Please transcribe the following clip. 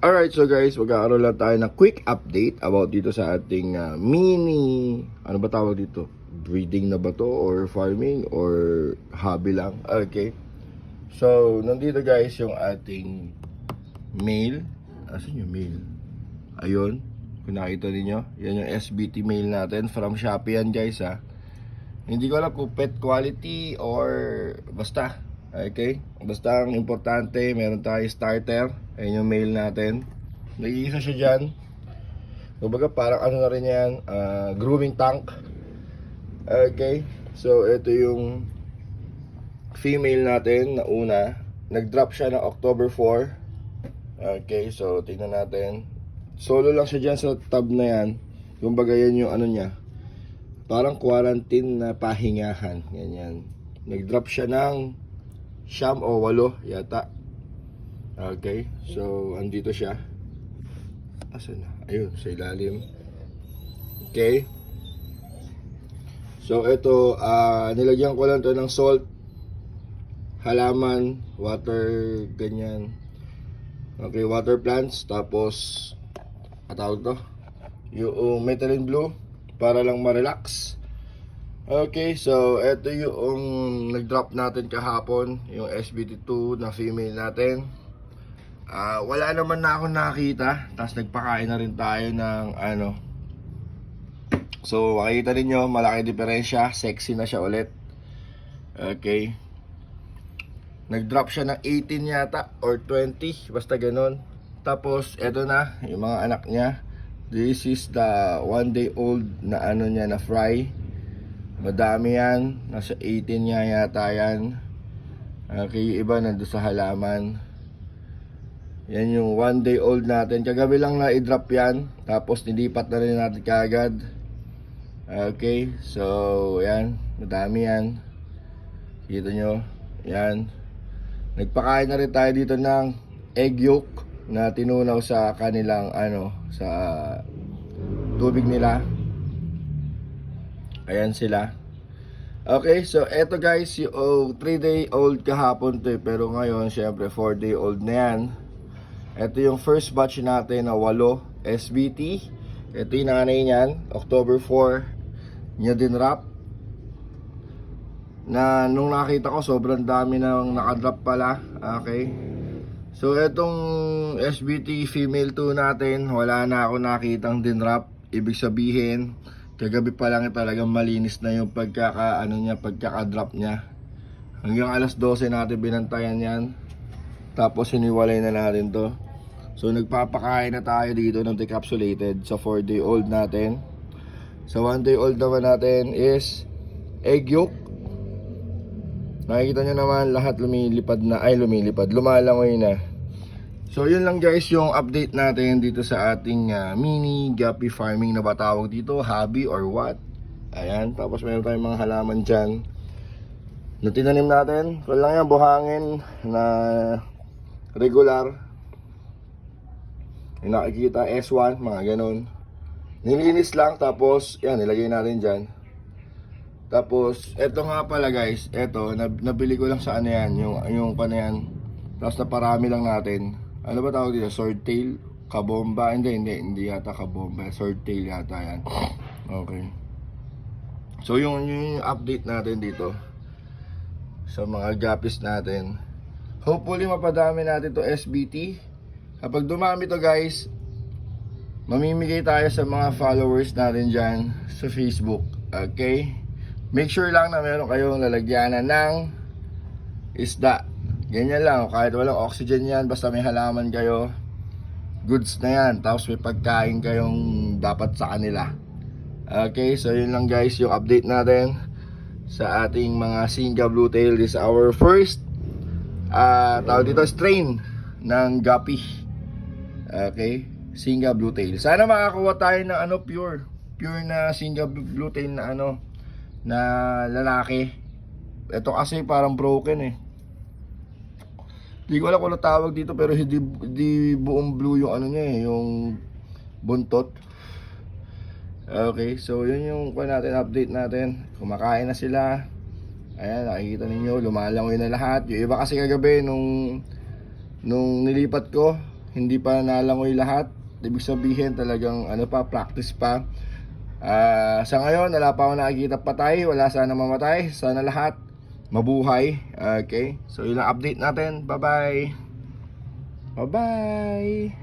Alright, so guys, magkakaroon lang tayo ng quick update about dito sa ating mini, ano ba tawag dito? Breeding na ba to? Or farming? Or hobby lang? Okay. So, nandito guys yung ating male. Asan yung male? Ayun. Kung nakita niyo, yan yung SBT male natin. From Shopee yan guys ha. Hindi ko alam kung pet quality or basta. Okay? Basta ang importante, meron tayong starter. Ayun yung male natin. Nag-iisa siya dyan. Kumbaga parang ano na rin yan, grooming tank. Okay? So, ito yung female natin na una. Nag-drop siya ng October 4. Okay, so tingnan natin. Solo lang siya dyan sa tab na yan. Kumbaga yan yung ano niya. Parang quarantine na pahingahan. Ganyan. Nag-drop siya ng siyam o 8 yata. Okay. So, andito siya. Asan na? Ayun, sa ilalim. Okay. So, ito, nilagyan ko lang to ng salt, halaman, water, ganyan. Okay, water plants. Tapos, atawag to? Yung methylene blue para lang ma-relax. Okay, so ito yung nag-drop natin kahapon, yung SBT2 na female natin. Wala naman na ako nakita, tapos nagpakain na rin tayo ng ano. So makikita ninyo, malaki diferensya, sexy na siya ulit. Okay. Nag-drop siya ng 18 yata or 20, basta ganun. Tapos eto na, yung mga anak niya. This is the 1 day old na ano niya na fry. Madami yan. Nasa 18 niya yata yan. Okay, yung iba nandun sa halaman. Yan yung 1 day old natin. Kagabi lang na i-drop yan. Tapos nilipat na rin natin kagad. Okay, so yan. Madami yan. Kita nyo. Yan. Nagpakain na rin tayo dito ng egg yolk na tinunaw sa kanilang ano, sa tubig nila. Ayan sila. Okay, so eto guys, yung 3 day old kahapon to pero ngayon syempre 4 day old na yan. Ito yung first batch natin na 8 SBT. Ito yung nanay niyan, October 4 niya din wrap. Na nung nakita ko sobrang dami nang nakadrop pala. Okay. So etong SBT female 2 natin, wala na ako nakitang din wrap. Ibig sabihin kagabi pa lang talagang malinis na yung pagkaka-drop niya. Hanggang alas 12 natin binantayan yan. Tapos hiniwalay na natin to. So nagpapakain na tayo dito ng decapsulated sa 4 day old natin. Sa 1 day old naman natin is egg yolk. Nakikita nyo naman lahat lumalangoy na. So yun lang guys yung update natin dito sa ating mini guppy farming na ba tawag dito, hobby or what. Ayan, tapos meron tayong mga halaman dyan na tinanim natin. So lang yan, buhangin na regular. Yung nakikita S1, mga ganun. Nilinis lang, tapos yan, nilagay natin dyan. Tapos, eto nga pala guys, eto, nabili ko lang sa ano yan, yung yan. Tapos naparami lang natin. Ano ba tawag dito? Swordtail? Kabomba? Hindi yata kabomba. Swordtail yata yan. Okay. So yung update natin dito sa mga guppies natin. Hopefully mapadami natin to SBT. Kapag dumami to guys, mamimigay tayo sa mga followers natin dyan sa Facebook. Okay? Make sure lang na meron kayong lalagyanan ng isda. Ganyan lang, kahit walang oxygen yan, basta may halaman kayo, goods na yan. Tapos may pagkain kayong dapat sa kanila. Okay, so yun lang guys yung update natin sa ating mga Singa Bluetail. This is our first tawag dito, strain ng guppy. Okay, Singa Bluetail. Sana makakuha tayo ng ano, pure na Singa Bluetail na ano, na lalaki. Ito kasi parang broken eh. Hindi ko alam kung ano tawag dito, pero hindi buong blue yung ano niya eh, yung buntot. Okay, so yun yung update natin. Kumakain na sila. Ayan, nakikita ninyo, lumalangoy na lahat. Yung iba kasi kagabi nung nilipat ko, hindi pa nalangoy lahat. Ibig sabihin talagang ano pa, practice pa. Sa ngayon, wala pa ako nakikita patay, wala sana mamatay. Sana lahat mabuhay. Okay, so yun ang update natin. Bye bye. Bye bye.